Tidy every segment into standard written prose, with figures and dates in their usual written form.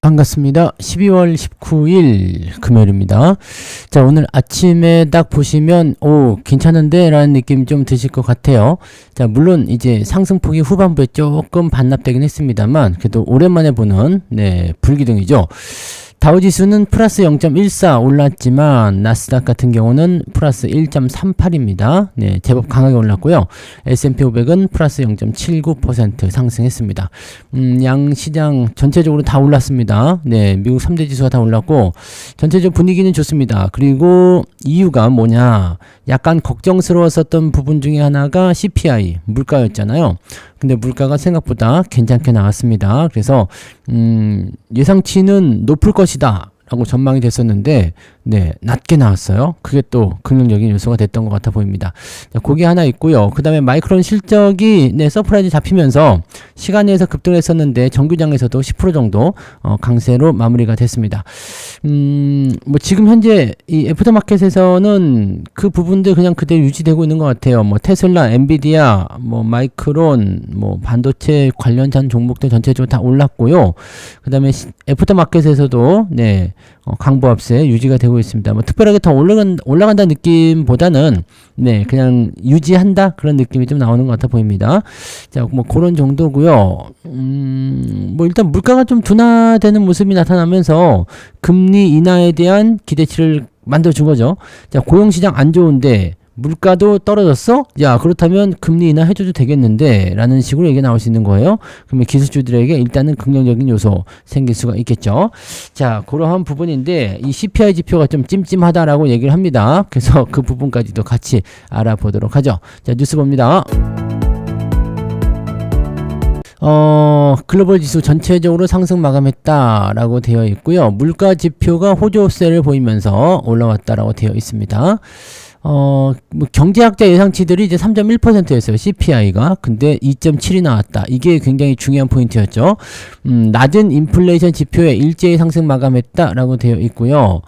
반갑습니다. 12월 19일 금요일입니다. 자, 오늘 아침에 딱 보시면 괜찮은데 라는 느낌 좀 드실 것 같아요. 자, 물론 이제 상승폭이 후반부에 조금 반납되긴 했습니다만 그래도 오랜만에 보는 불기둥이죠. 다우지수는 플러스 0.14 올랐지만 나스닥 같은 경우는 플러스 1.38입니다. 제법 강하게 올랐고요. S&P 500은 플러스 0.79% 상승했습니다. 양 시장 전체적으로 다 올랐습니다. 미국 3대 지수가 다 올랐고 전체적 분위기는 좋습니다. 그리고 이유가 뭐냐? 약간 걱정스러웠었던 부분 중에 하나가 CPI, 물가였잖아요. 근데 물가가 생각보다 괜찮게 나왔습니다. 그래서 예상치는 높을 것이다 라고 전망이 됐었는데 낮게 나왔어요. 그게 또 긍정적인 요소가 됐던 것 같아 보입니다. 자, 그게 하나 있고요. 그 다음에 마이크론 실적이 서프라이즈 잡히면서 시간 내에서 급등을 했었는데 정규장에서도 10% 정도 강세로 마무리가 됐습니다. 뭐 지금 현재 이 애프터마켓에서는 그 부분들 그냥 그대로 유지되고 있는 것 같아요. 뭐 테슬라, 엔비디아, 뭐 마이크론, 뭐 반도체 관련한 종목들 전체적으로 다 올랐고요. 그 다음에 애프터마켓에서도 강보합세 유지가 되고 있습니다. 뭐 특별하게 더 올라간다는 느낌보다는 그냥 유지한다 그런 느낌이 좀 나오는 것 같아 보입니다. 자, 뭐 그런 정도고요. 뭐 일단 물가가 좀 둔화되는 모습이 나타나면서 금리 인하에 대한 기대치를 만들어준 거죠. 자, 고용시장 안 좋은데 물가도 떨어졌어? 야, 그렇다면 금리 인하 해줘도 되겠는데 라는 식으로 얘기가 나올 수 있는 거예요. 그러면 기술주들에게 일단은 긍정적인 요소 생길 수가 있겠죠. 자, 그러한 부분인데 이 CPI 지표가 좀 찜찜하다라고 얘기를 합니다. 그래서 그 부분까지도 같이 알아보도록 하죠. 자, 뉴스 봅니다. 글로벌 지수 전체적으로 상승 마감했다라고 되어 있고요. 물가 지표가 호조세를 보이면서 올라왔다라고 되어 있습니다. 뭐 경제학자 예상치들이 이제 3.1%였어요. CPI가. 근데 2.7이 나왔다. 이게 굉장히 중요한 포인트였죠. 낮은 인플레이션 지표에 일제히 상승 마감했다라고 되어 있고요.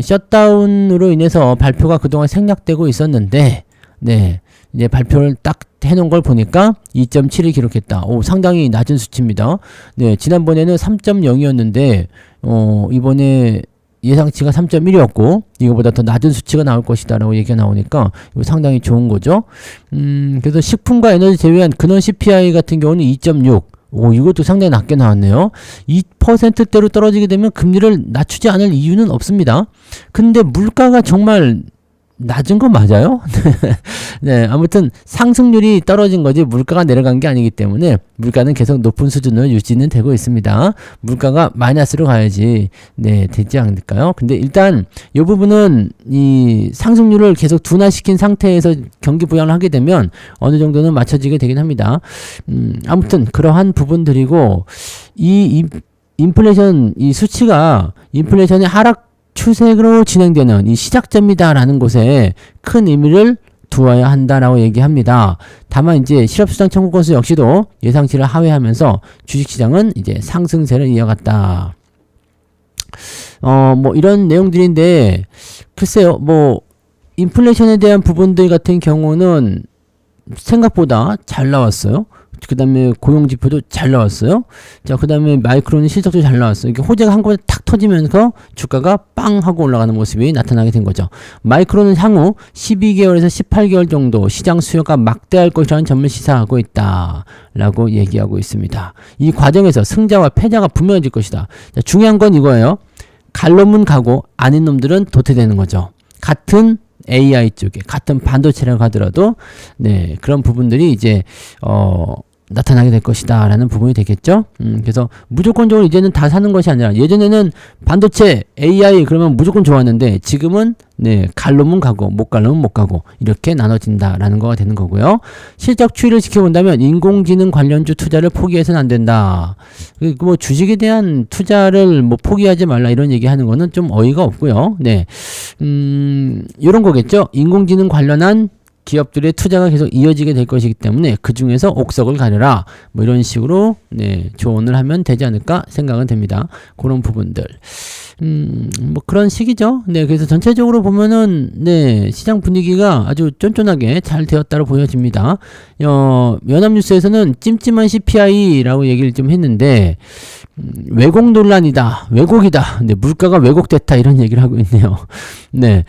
셧다운으로 인해서 발표가 그동안 생략되고 있었는데, 이제 발표를 딱 해놓은 걸 보니까 2.7을 기록했다. 상당히 낮은 수치입니다. 지난번에는 3.0이었는데, 이번에 예상치가 3.1이었고 이거보다 더 낮은 수치가 나올 것이다 라고 얘기가 나오니까 이거 상당히 좋은 거죠. 그래서 식품과 에너지 제외한 근원 CPI 같은 경우는 2.6. 이것도 상당히 낮게 나왔네요. 2%대로 떨어지게 되면 금리를 낮추지 않을 이유는 없습니다. 근데 물가가 정말 낮은 거 맞아요? 아무튼 상승률이 떨어진 거지 물가가 내려간 게 아니기 때문에 물가는 계속 높은 수준으로 유지는 되고 있습니다. 물가가 마이너스로 가야지 되지 않을까요? 근데 일단 이 부분은 이 상승률을 계속 둔화시킨 상태에서 경기 부양을 하게 되면 어느 정도는 맞춰지게 되긴 합니다. 아무튼 그러한 부분들이고 이 인플레이션 이 수치가 인플레이션의 하락 추세로 진행되는 이 시작점이다라는 곳에 큰 의미를 두어야 한다라고 얘기합니다. 다만 이제 실업수당 청구 건수 역시도 예상치를 하회하면서 주식시장은 이제 상승세를 이어갔다. 뭐 이런 내용들인데 글쎄요, 뭐 인플레이션에 대한 부분들 같은 경우는 생각보다 잘 나왔어요. 그 다음에 고용지표도 잘 나왔어요. 자, 그 다음에 마이크론 실적도 잘 나왔어요. 이게 호재가 한꺼번에 탁 터지면서 주가가 빵 하고 올라가는 모습이 나타나게 된 거죠. 마이크론은 향후 12개월에서 18개월 정도 시장 수요가 막대할 것이라는 점을 시사하고 있다 라고 얘기하고 있습니다. 이 과정에서 승자와 패자가 분명해질 것이다. 자, 중요한 건 이거예요. 갈 놈은 가고 아닌 놈들은 도태되는 거죠. 같은 AI 쪽에 같은 반도체라고 하더라도 그런 부분들이 이제 나타나게 될 것이다 라는 부분이 되겠죠. 그래서 무조건적으로 이제는 다 사는 것이 아니라 예전에는 반도체 AI 그러면 무조건 좋았는데 지금은 갈 놈은 가고 못 갈 놈은 못 가고 이렇게 나눠진다 라는 거가 되는 거고요. 실적 추이를 지켜본다면 인공지능 관련주 투자를 포기해서는 안 된다. 뭐 주식에 대한 투자를 뭐 포기하지 말라 이런 얘기 하는 거는 좀 어이가 없고요. 이런 거겠죠. 인공지능 관련한 기업들의 투자가 계속 이어지게 될 것이기 때문에 그 중에서 옥석을 가려라 뭐 이런 식으로 조언을 하면 되지 않을까 생각은 됩니다. 그런 부분들 뭐 그런 식이죠. 그래서 전체적으로 보면은 시장 분위기가 아주 쫀쫀하게 잘 되었다고 보여집니다. 연합뉴스에서는 찜찜한 CPI라고 얘기를 좀 했는데 왜곡 논란이다. 왜곡이다. 네, 물가가 왜곡됐다. 이런 얘기를 하고 있네요. 네.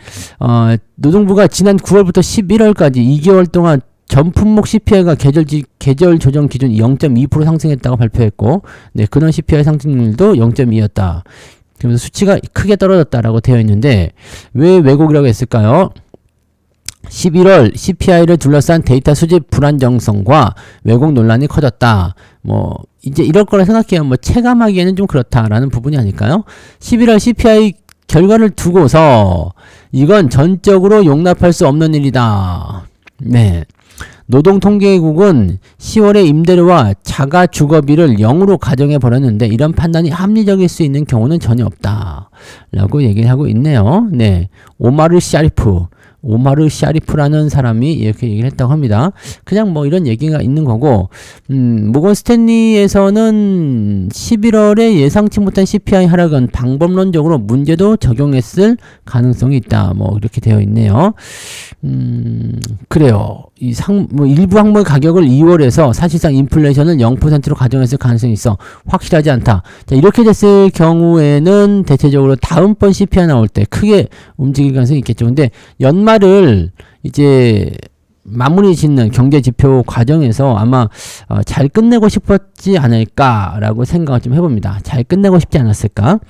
노동부가 지난 9월부터 11월까지 2개월 동안 전 품목 CPI가 계절 조정 기준 0.2% 상승했다고 발표했고, 네, 근원 CPI 상승률도 0.2였다. 그러면서 수치가 크게 떨어졌다라고 되어 있는데, 왜 왜곡이라고 했을까요? 11월 CPI를 둘러싼 데이터 수집 불안정성과 왜곡 논란이 커졌다. 뭐 이제 이럴 거라 생각해요. 뭐 체감하기에는 좀 그렇다라는 부분이 아닐까요? 11월 CPI 결과를 두고서 이건 전적으로 용납할 수 없는 일이다. 네. 노동통계국은 10월에 임대료와 자가 주거비를 0으로 가정해 버렸는데 이런 판단이 합리적일 수 있는 경우는 전혀 없다. 라고 얘기를 하고 있네요. 네. 오마르 샤리프라는 사람이 이렇게 얘기를 했다고 합니다. 그냥 뭐 이런 얘기가 있는 거고, 모건 스탠리에서는 11월에 예상치 못한 CPI 하락은 방법론적으로 문제도 적용했을 가능성이 있다. 뭐 이렇게 되어 있네요. 그래요. 일부 항목의 가격을 2월에서 사실상 인플레이션을 0%로 가정했을 가능성이 있어. 확실하지 않다. 자, 이렇게 됐을 경우에는 대체적으로 다음번 CPI 나올 때 크게 움직일 가능성이 있겠죠. 근데 연말을 이제 마무리 짓는 경제 지표 과정에서 아마 잘 끝내고 싶었지 않을까라고 생각을 좀 해봅니다. 잘 끝내고 싶지 않았을까?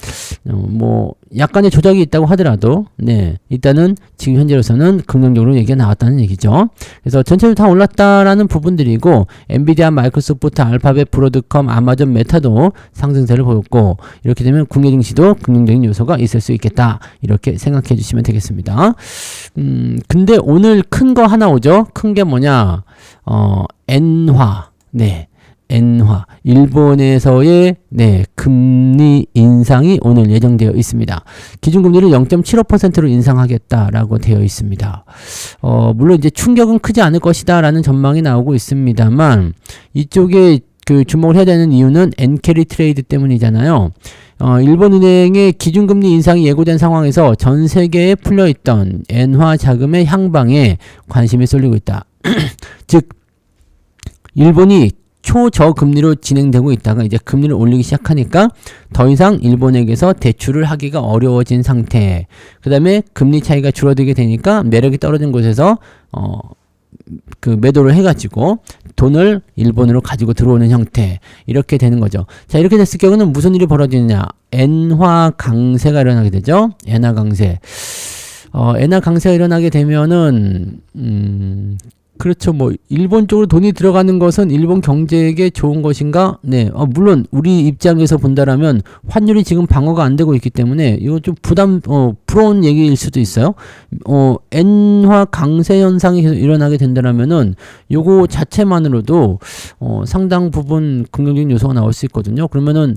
뭐 약간의 조작이 있다고 하더라도 네, 일단은 지금 현재로서는 긍정적으로 얘기가 나왔다는 얘기죠. 그래서 전체적으로 다 올랐다라는 부분들이고, 엔비디아, 마이크로소프트, 알파벳, 브로드컴, 아마존, 메타도 상승세를 보였고, 이렇게 되면 국내 증시도 긍정적인 요소가 있을 수 있겠다, 이렇게 생각해 주시면 되겠습니다. 근데 오늘 큰 거 하나 오죠. 큰 게 뭐냐? 엔화. 네. 엔화, 일본에서의 네, 금리 인상이 오늘 예정되어 있습니다. 기준금리를 0.75%로 인상하겠다라고 되어 있습니다. 물론 이제 충격은 크지 않을 것이다라는 전망이 나오고 있습니다만, 이쪽에 그 주목을 해야 되는 이유는 엔캐리 트레이드 때문이잖아요. 일본은행의 기준금리 인상이 예고된 상황에서 전 세계에 풀려있던 엔화 자금의 향방에 관심이 쏠리고 있다. 즉, 일본이 초저금리로 진행되고 있다가 이제 금리를 올리기 시작하니까 더 이상 일본에게서 대출을 하기가 어려워진 상태. 그 다음에 금리 차이가 줄어들게 되니까 매력이 떨어진 곳에서 그 매도를 해가지고 돈을 일본으로 가지고 들어오는 형태, 이렇게 되는 거죠. 자, 이렇게 됐을 경우는 무슨 일이 벌어지느냐? 엔화 강세가 일어나게 되죠. 엔화 강세. 엔화 강세가 일어나게 되면은 그렇죠. 뭐 일본 쪽으로 돈이 들어가는 것은 일본 경제에게 좋은 것인가? 네. 물론 우리 입장에서 본다라면 환율이 지금 방어가 안 되고 있기 때문에 이거 좀 부러운 얘기일 수도 있어요. 엔화 강세 현상이 계속 일어나게 된다라면은 요거 자체만으로도 상당 부분 긍정적인 요소가 나올 수 있거든요. 그러면은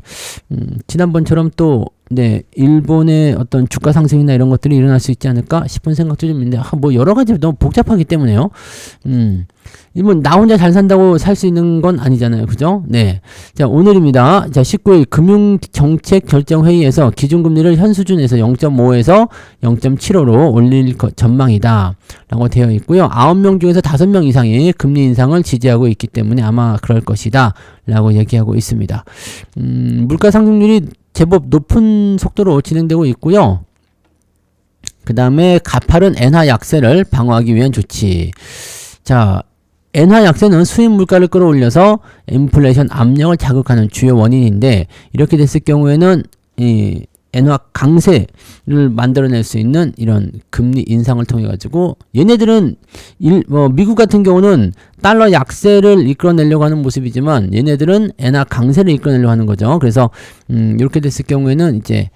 지난번처럼 또 네, 일본의 어떤 주가 상승이나 이런 것들이 일어날 수 있지 않을까 싶은 생각도 좀 있는데, 뭐 여러 가지 너무 복잡하기 때문에요. 이건 나 혼자 잘 산다고 살 수 있는 건 아니잖아요. 그죠? 네. 자, 오늘입니다. 자, 19일 금융정책결정회의에서 기준금리를 현 수준에서 0.5에서 0.75로 올릴 전망이다. 라고 되어 있고요. 9명 중에서 5명 이상이 금리 인상을 지지하고 있기 때문에 아마 그럴 것이다. 라고 얘기하고 있습니다. 물가 상승률이 제법 높은 속도로 진행되고 있고요. 그 다음에 가파른 엔화 약세를 방어하기 위한 조치. 자, 엔화 약세는 수입 물가를 끌어올려서 인플레이션 압력을 자극하는 주요 원인인데, 이렇게 됐을 경우에는 이 엔화 강세를 만들어낼 수 있는 이런 금리 인상을 통해 가지고, 얘네들은 미국 같은 경우는 달러 약세를 이끌어내려고 하는 모습이지만 얘네들은 엔화 강세를 이끌어내려고 하는 거죠. 그래서 이렇게 됐을 경우에는 이제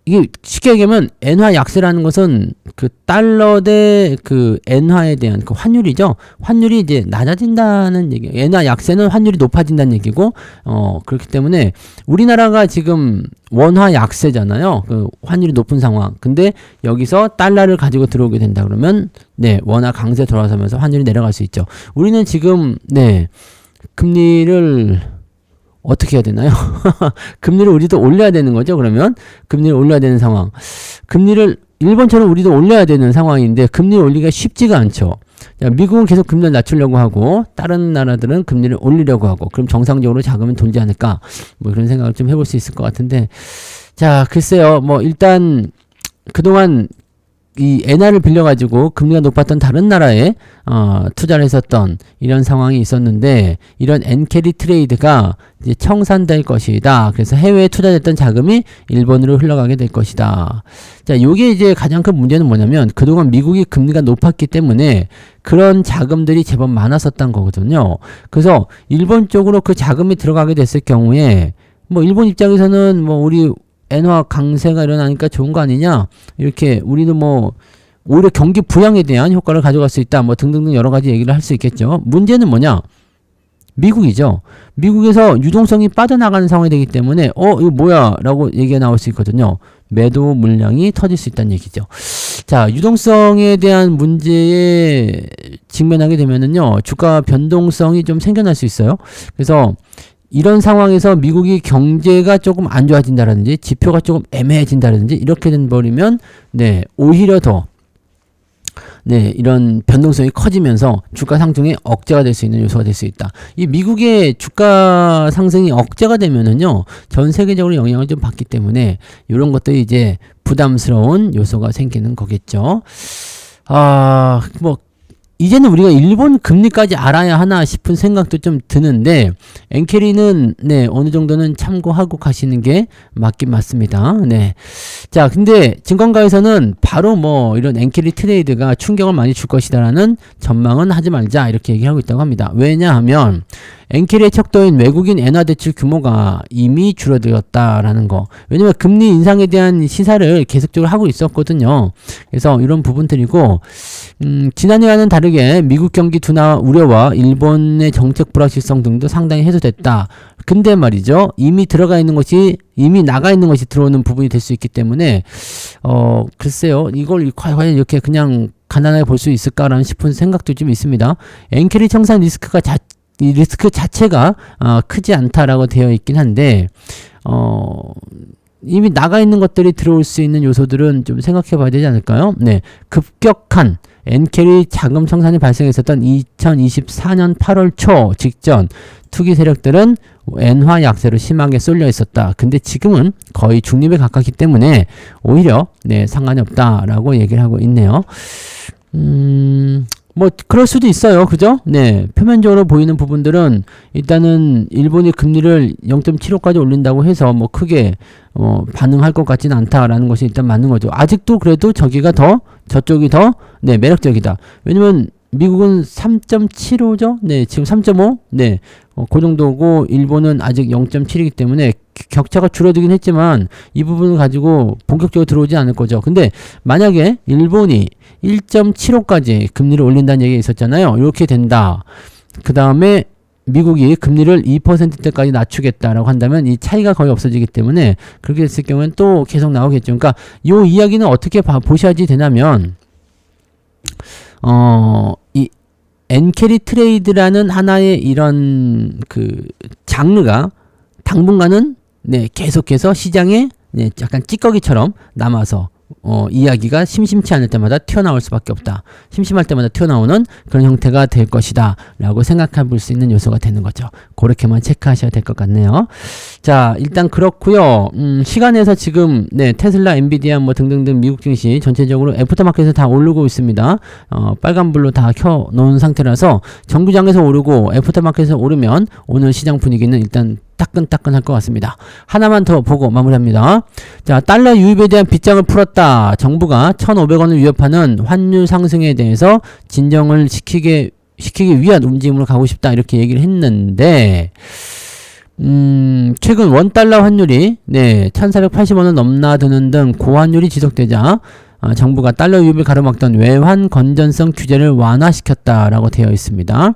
이게 쉽게 얘기하면 엔화 약세라는 것은 그 달러 대 그 엔화에 대한 그 환율이죠. 환율이 이제 낮아진다는 얘기. 엔화 약세는 환율이 높아진다는 얘기고, 그렇기 때문에 우리나라가 지금 원화 약세잖아요. 그 환율이 높은 상황. 근데 여기서 달러를 가지고 들어오게 된다 그러면 네, 원화 강세 돌아서면서 환율이 내려갈 수 있죠. 우리는 지금 네, 금리를 어떻게 해야 되나요? 금리를 우리도 올려야 되는 거죠. 그러면 금리를 올려야 되는 상황. 금리를 일본처럼 우리도 올려야 되는 상황인데 금리를 올리기가 쉽지가 않죠. 자, 미국은 계속 금리를 낮추려고 하고 다른 나라들은 금리를 올리려고 하고 그럼 정상적으로 자금이 돌지 않을까 뭐 그런 생각을 좀 해볼 수 있을 것 같은데 자 글쎄요 뭐 일단 그동안 이 엔화를 빌려가지고 금리가 높았던 다른 나라에 투자를 했었던 이런 상황이 있었는데 이런 엔캐리 트레이드가 이제 청산될 것이다. 그래서 해외에 투자됐던 자금이 일본으로 흘러가게 될 것이다. 자, 요게 이제 가장 큰 문제는 뭐냐면 그동안 미국이 금리가 높았기 때문에 그런 자금들이 제법 많았었던 거거든요. 그래서 일본 쪽으로 그 자금이 들어가게 됐을 경우에 뭐 일본 입장에서는 뭐 우리 엔화 강세가 일어나니까 좋은 거 아니냐 이렇게 우리는 뭐 오히려 경기 부양에 대한 효과를 가져갈 수 있다 뭐 등등등 여러 가지 얘기를 할 수 있겠죠. 문제는 뭐냐 미국이죠. 미국에서 유동성이 빠져나가는 상황이 되기 때문에 이거 뭐야 라고 얘기가 나올 수 있거든요. 매도 물량이 터질 수 있다는 얘기죠. 자, 유동성에 대한 문제에 직면하게 되면은요 주가 변동성이 좀 생겨날 수 있어요. 그래서 이런 상황에서 미국이 경제가 조금 안 좋아진다라든지 지표가 조금 애매해진다라든지 이렇게 된 버리면 네 오히려 더 네 이런 변동성이 커지면서 주가 상승에 억제가 될 수 있는 요소가 될 수 있다. 이 미국의 주가 상승이 억제가 되면은요 전 세계적으로 영향을 좀 받기 때문에 이런 것들이 이제 부담스러운 요소가 생기는 거겠죠. 뭐 이제는 우리가 일본 금리까지 알아야 하나 싶은 생각도 좀 드는데 엔캐리는 네 어느 정도는 참고하고 가시는 게 맞긴 맞습니다. 네. 자, 근데 증권가에서는 바로 뭐 이런 엔캐리 트레이드가 충격을 많이 줄 것이다라는 전망은 하지 말자 이렇게 얘기하고 있다고 합니다. 왜냐하면 엔캐리의 척도인 외국인 엔화 대출 규모가 이미 줄어들었다라는 거. 왜냐면 금리 인상에 대한 시사를 계속적으로 하고 있었거든요. 그래서 이런 부분들이고 지난해와는 다르게 미국 경기 둔화 우려와 일본의 정책 불확실성 등도 상당히 해소됐다. 근데 말이죠. 이미 나가 있는 것이 들어오는 부분이 될 수 있기 때문에 글쎄요. 이걸 과연 이렇게 그냥 간단하게 볼 수 있을까라는 싶은 생각도 좀 있습니다. 엔캐리 청산 이 리스크 자체가 크지 않다라고 되어 있긴 한데 이미 나가 있는 것들이 들어올 수 있는 요소들은 좀 생각해 봐야 되지 않을까요? 네, 급격한 엔캐리 자금 청산이 발생했었던 2024년 8월 초 직전 투기 세력들은 엔화 약세로 심하게 쏠려 있었다. 근데 지금은 거의 중립에 가깝기 때문에 오히려 네 상관이 없다라고 얘기를 하고 있네요. 뭐 그럴 수도 있어요. 그죠? 네. 표면적으로 보이는 부분들은 일단은 일본이 금리를 0.75까지 올린다고 해서 뭐 크게 반응할 것 같지는 않다라는 것이 일단 맞는 거죠. 아직도 그래도 저쪽이 더 네, 매력적이다. 왜냐면 미국은 3.75죠? 네, 지금 3.5? 네. 그 정도고 일본은 아직 0.7이기 때문에 격차가 줄어들긴 했지만 이 부분을 가지고 본격적으로 들어오지 않을 거죠. 근데 만약에 일본이 1.75까지 금리를 올린다는 얘기가 있었잖아요. 이렇게 된다. 그 다음에 미국이 금리를 2%대까지 낮추겠다라고 한다면 이 차이가 거의 없어지기 때문에 그렇게 됐을 경우는 또 계속 나오겠죠. 그러니까 이 이야기는 어떻게 보셔야지 되냐면 이 엔캐리 트레이드라는 하나의 이런 그 장르가 당분간은 네 계속해서 시장에 네 약간 찌꺼기처럼 남아서 이야기가 심심치 않을 때마다 튀어나올 수밖에 없다. 심심할 때마다 튀어나오는 그런 형태가 될 것이다 라고 생각해 볼 수 있는 요소가 되는 거죠. 그렇게만 체크하셔야 될 것 같네요. 자, 일단 그렇고요. 시간에서 지금 네 테슬라, 엔비디아 뭐 등등등 미국 증시 전체적으로 애프터마켓에서 다 오르고 있습니다. 빨간불로 다 켜놓은 상태라서 정규장에서 오르고 애프터마켓에서 오르면 오늘 시장 분위기는 일단 따끈따끈할 것 같습니다. 하나만 더 보고 마무리합니다. 자, 달러 유입에 대한 빗장을 풀었다. 정부가 1,500원을 위협하는 환율 상승에 대해서 진정을 시키기 위한 움직임으로 가고 싶다. 이렇게 얘기를 했는데 최근 원달러 환율이 네 1,480원을 넘나드는 등 고환율이 지속되자 정부가 달러 유입을 가로막던 외환 건전성 규제를 완화시켰다라고 되어 있습니다.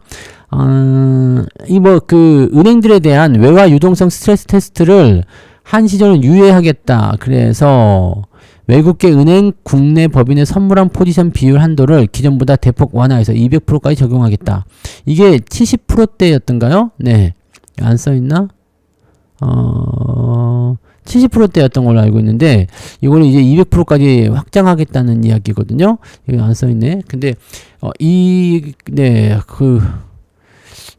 은행들에 대한 외화 유동성 스트레스 테스트를 한시적으로 유예하겠다. 그래서 외국계 은행 국내 법인에 선물한 포지션 비율 한도를 기존보다 대폭 완화해서 200%까지 적용하겠다. 이게 70%대였던가요? 네. 안 써있나? 70%대였던 걸로 알고 있는데 이거는 이제 200%까지 확장하겠다는 이야기거든요. 여기 안 써있네. 근데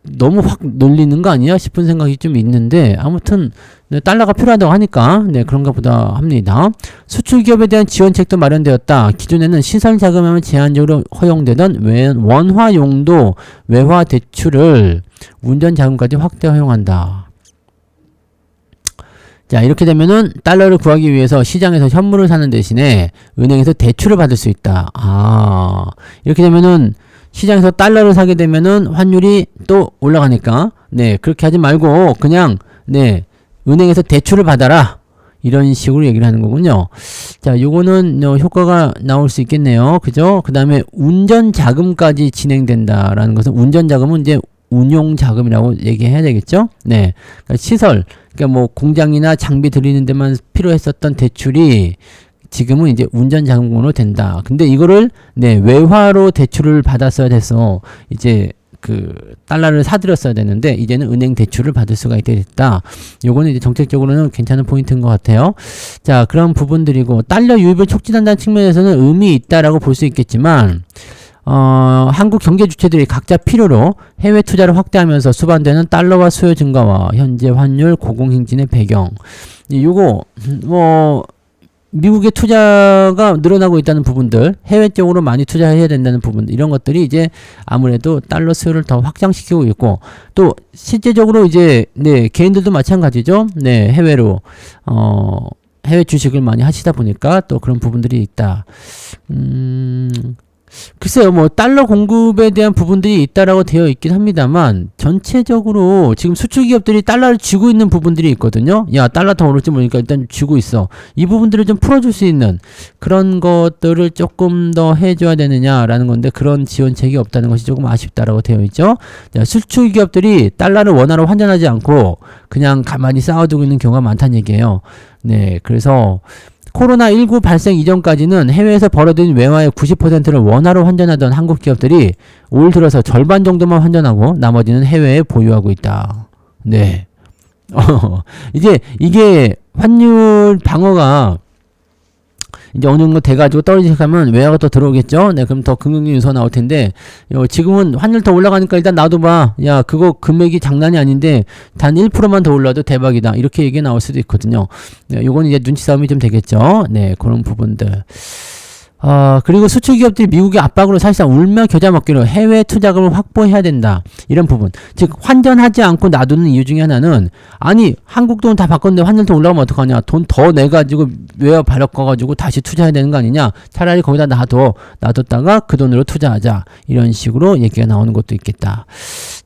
너무 확 놀리는 거 아니야 싶은 생각이 좀 있는데 아무튼 네, 달러가 필요하다고 하니까 네 그런가 보다 합니다. 수출 기업에 대한 지원책도 마련되었다. 기존에는 시설 자금하면 제한적으로 허용되던 원화 용도 외화 대출을 운전 자금까지 확대 허용한다. 자, 이렇게 되면은 달러를 구하기 위해서 시장에서 현물을 사는 대신에 은행에서 대출을 받을 수 있다. 이렇게 되면은 시장에서 달러를 사게 되면은 환율이 또 올라가니까 네 그렇게 하지 말고 그냥 네 은행에서 대출을 받아라 이런 식으로 얘기를 하는 거군요. 자, 요거는 효과가 나올 수 있겠네요. 그죠? 그 다음에 운전 자금까지 진행된다라는 것은 운전 자금은 이제 운용 자금이라고 얘기해야 되겠죠? 네, 그러니까 시설, 그러니까 뭐 공장이나 장비 들이는 데만 필요했었던 대출이 지금은 이제 운전 자금으로 된다. 근데 이거를 네 외화로 대출을 받았어야 돼서 이제 그 달러를 사들였어야 되는데 이제는 은행 대출을 받을 수가 있게 됐다. 요거는 이제 정책적으로는 괜찮은 포인트인 것 같아요. 자, 그런 부분들이고 달러 유입을 촉진한다는 측면에서는 의미 있다라고 볼 수 있겠지만 한국 경제 주체들이 각자 필요로 해외 투자를 확대하면서 수반되는 달러화 수요 증가와 현재 환율 고공행진의 배경. 요거 미국의 투자가 늘어나고 있다는 부분들, 해외 쪽으로 많이 투자해야 된다는 부분들, 이런 것들이 이제 아무래도 달러 수요를 더 확장시키고 있고, 또 실제적으로 이제 네 개인들도 마찬가지죠. 네 해외로 해외 주식을 많이 하시다 보니까 또 그런 부분들이 있다. 글쎄요, 뭐 달러 공급에 대한 부분들이 있다라고 되어 있긴 합니다만 전체적으로 지금 수출 기업들이 달러를 쥐고 있는 부분들이 있거든요. 야, 달러 더 오를지 모르니까 일단 쥐고 있어. 이 부분들을 좀 풀어줄 수 있는 그런 것들을 조금 더 해줘야 되느냐라는 건데 그런 지원책이 없다는 것이 조금 아쉽다라고 되어 있죠. 자, 수출 기업들이 달러를 원화로 환전하지 않고 그냥 가만히 쌓아두고 있는 경우가 많다는 얘기예요. 네, 그래서 코로나19 발생 이전까지는 해외에서 벌어들인 외화의 90%를 원화로 환전하던 한국 기업들이 올 들어서 절반 정도만 환전하고 나머지는 해외에 보유하고 있다. 네. 이제 이게 환율 방어가 이제 어느 정도 돼가지고 떨어지기 시작하면 외화가 더 들어오겠죠? 네, 그럼 더 금융 요소 나올 텐데, 지금은 환율 더 올라가니까 일단 놔둬봐. 야, 그거 금액이 장난이 아닌데, 단 1%만 더 올라도 대박이다. 이렇게 얘기 나올 수도 있거든요. 네, 요건 이제 눈치 싸움이 좀 되겠죠? 네, 그런 부분들. 그리고 수출 기업들이 미국의 압박으로 사실상 울며 겨자 먹기로 해외 투자금을 확보해야 된다. 이런 부분. 즉, 환전하지 않고 놔두는 이유 중에 하나는, 아니, 한국 돈 다 바꿨는데 환율 더 올라가면 어떡하냐. 돈 더 내가지고 외화 발효가가지고 다시 투자해야 되는 거 아니냐. 차라리 거기다 놔뒀다가 그 돈으로 투자하자. 이런 식으로 얘기가 나오는 것도 있겠다.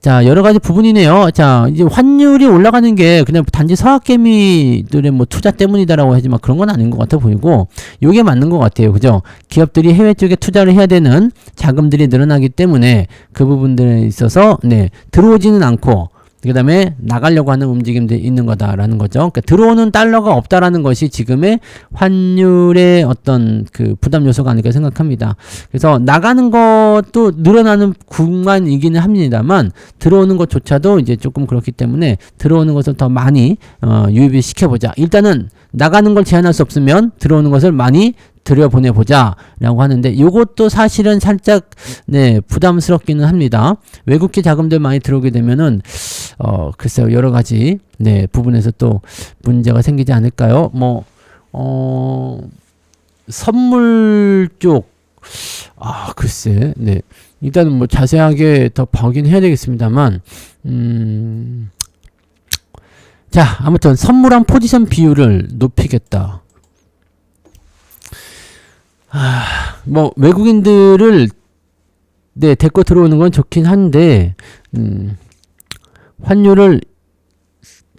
자, 여러 가지 부분이네요. 자, 이제 환율이 올라가는 게 그냥 단지 서학개미들의 뭐 투자 때문이다라고 하지만 그런 건 아닌 것 같아 보이고, 요게 맞는 것 같아요. 그죠? 기업들이 해외 쪽에 투자를 해야 되는 자금들이 늘어나기 때문에 그 부분들에 있어서 네, 들어오지는 않고 그 다음에 나가려고 하는 움직임들이 있는 거다라는 거죠. 그러니까 들어오는 달러가 없다라는 것이 지금의 환율의 어떤 그 부담 요소가 아닐까 생각합니다. 그래서 나가는 것도 늘어나는 구간이기는 합니다만 들어오는 것조차도 이제 조금 그렇기 때문에 들어오는 것을 더 많이 유입을 시켜보자. 일단은 나가는 걸 제한할 수 없으면 들어오는 것을 많이 들여보내보자 라고 하는데 요것도 사실은 살짝 네 부담스럽기는 합니다. 외국계 자금들 많이 들어오게 되면은 글쎄요 여러가지 네 부분에서 또 문제가 생기지 않을까요? 뭐 선물 쪽 글쎄 네 일단은 뭐 자세하게 더 보긴 해야 되겠습니다만 자 아무튼 선물한 포지션 비율을 높이겠다. 뭐 외국인들을 네 데리고 들어오는 건 좋긴 한데 환율을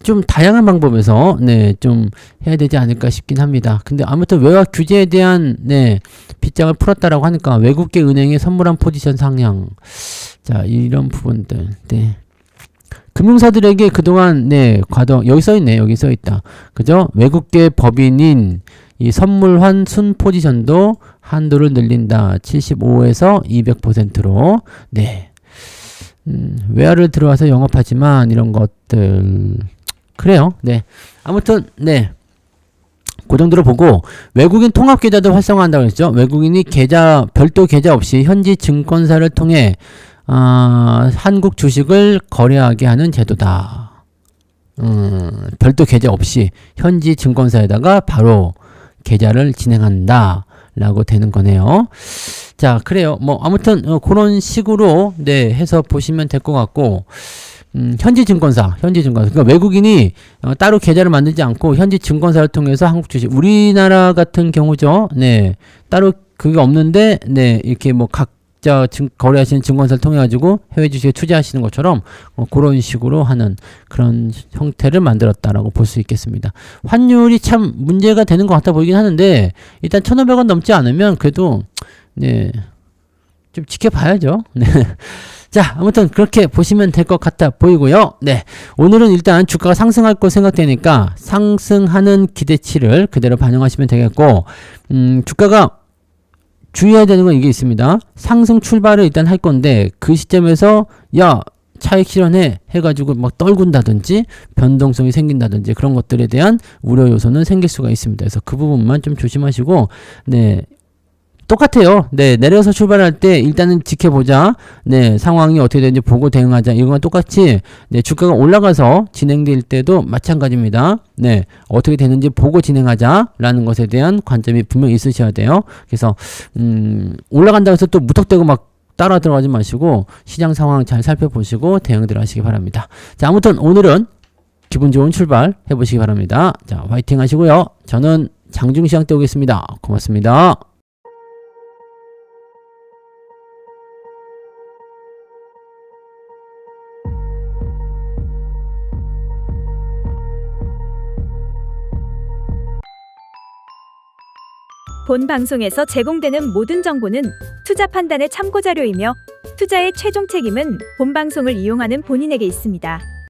좀 다양한 방법에서 네 좀 해야 되지 않을까 싶긴 합니다. 근데 아무튼 외화 규제에 대한 네 빗장을 풀었다라고 하니까 외국계 은행의 선물한 포지션 상향 자 이런 부분들 네 금융사들에게 그동안 네 과도 여기 써있네 여기 써있다 그죠? 외국계 법인인 이 선물환 순 포지션도 한도를 늘린다. 75에서 200%로. 네. 외화를 들어와서 영업하지만 이런 것들 그래요. 네. 아무튼 네. 그 정도로 보고 외국인 통합 계좌도 활성화한다고 했죠. 외국인이 계좌 별도 계좌 없이 현지 증권사를 통해 한국 주식을 거래하게 하는 제도다. 별도 계좌 없이 현지 증권사에다가 바로 계좌를 진행한다 라고 되는 거네요. 자, 그래요. 뭐 아무튼 그런 식으로 네 해서 보시면 될 것 같고, 현지 증권사. 그러니까 외국인이 따로 계좌를 만들지 않고 현지 증권사를 통해서 한국 주식, 우리나라 같은 경우죠. 네, 따로 그게 없는데, 네, 이렇게 뭐 각자 거래하시는 증권사를 통해 가지고 해외 주식에 투자하시는 것처럼 그런 식으로 하는 그런 형태를 만들었다라고 볼 수 있겠습니다. 환율이 참 문제가 되는 것 같아 보이긴 하는데, 일단 1,500원 넘지 않으면 그래도 네, 좀 지켜봐야죠. 네. 자, 아무튼 그렇게 보시면 될 것 같아 보이고요. 네, 오늘은 일단 주가가 상승할 거 생각되니까 상승하는 기대치를 그대로 반영하시면 되겠고, 주가가 주의해야 되는 건 이게 있습니다. 상승 출발을 일단 할 건데 그 시점에서 야, 차익 실현해 해가지고 막 떨군다든지 변동성이 생긴다든지 그런 것들에 대한 우려 요소는 생길 수가 있습니다. 그래서 그 부분만 좀 조심하시고, 네, 똑같아요. 네, 내려서 출발할 때 일단은 지켜보자. 네, 상황이 어떻게 되는지 보고 대응하자. 이거랑 똑같이 네, 주가가 올라가서 진행될 때도 마찬가지입니다. 네, 어떻게 되는지 보고 진행하자라는 것에 대한 관점이 분명히 있으셔야 돼요. 그래서 올라간다고 해서 또 무턱대고 막 따라 들어가지 마시고 시장 상황 잘 살펴보시고 대응들 하시기 바랍니다. 자, 아무튼 오늘은 기분 좋은 출발 해보시기 바랍니다. 자, 화이팅 하시고요. 저는 장중시장 때 오겠습니다. 고맙습니다. 본 방송에서 제공되는 모든 정보는 투자 판단의 참고 자료이며 투자의 최종 책임은 본 방송을 이용하는 본인에게 있습니다.